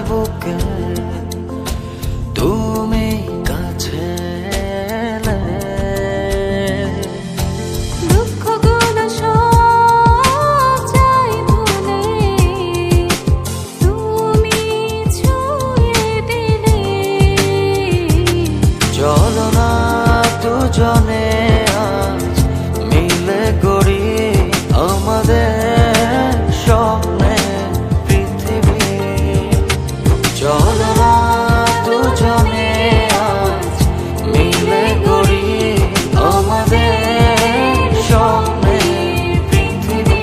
বুকে তুমি কাছে এলে। দুঃখগুলো সব যাই ভুলে তুমি ছুঁয়ে দিলে। চলো না দুজনে আজ মিলে গড়ি আমাদের স্বপ্নে পৃথিবী। চলো না দুজনে আজ মিলে গড়ি আমাদের স্বপ্নে পৃথিবী।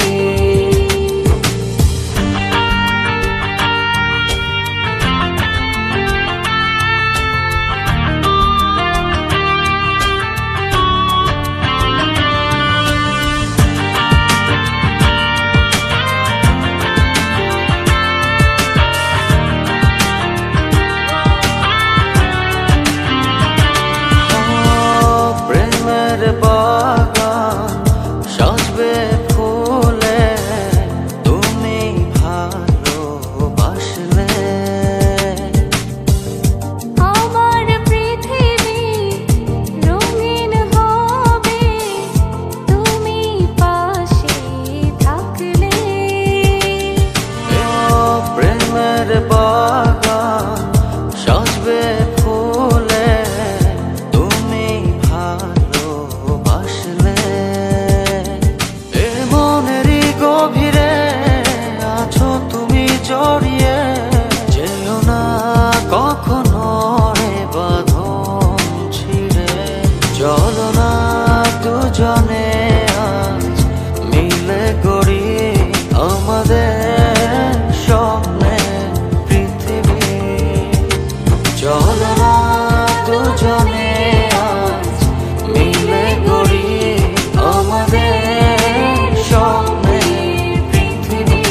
বাগান সাজবে ফুলে তুমি ভালোবাসলে। আমার পৃথিবী রঙিন হবে তুমি পাশে থাকলে। প্রেমের বাগান সাজবে ফুলে তুমি ভালোবাসলে। এ মনেরই গভীরে আছো তুমি জড়িয়ে, যেও না কখনো এ বাঁধন ছিঁড়ে। চলো না দুজনে আজ মিলে গড়ি আমাদের স্বপ্নে পৃথিবী। চলো না দুজনে আজ মিলে গড়ি আমাদের স্বপ্নে পৃথিবী।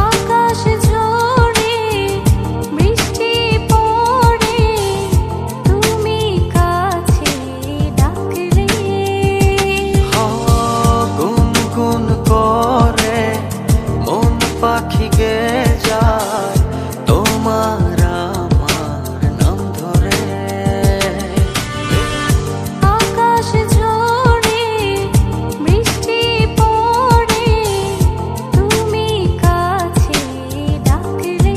আকাশ ঝরে বৃষ্টি পড়ে তুমি কাছে ডাকলে। গুনগুন করে মন পাখি গে যায় তোমার আমার নাম ধরে। আকাশ ঝরে বৃষ্টি পড়ে তুমি কাছে ডাকলে।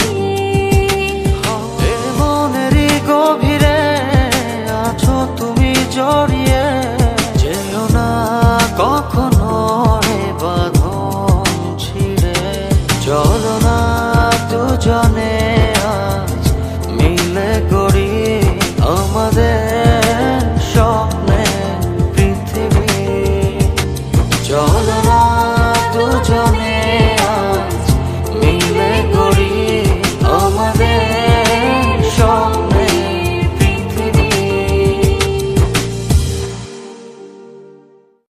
এ মনেরই গভীরে আছো তুমি জড়িয়ে, যেও না কখনো এ বাঁধন ছিঁড়ে। চলো না দুজনে আজ মিলে গড়ি আমাদের স্বপ্নে পৃথিবী। চলো না দুজনে আজ মিলে গড়ি আমাদের স্বপ্নে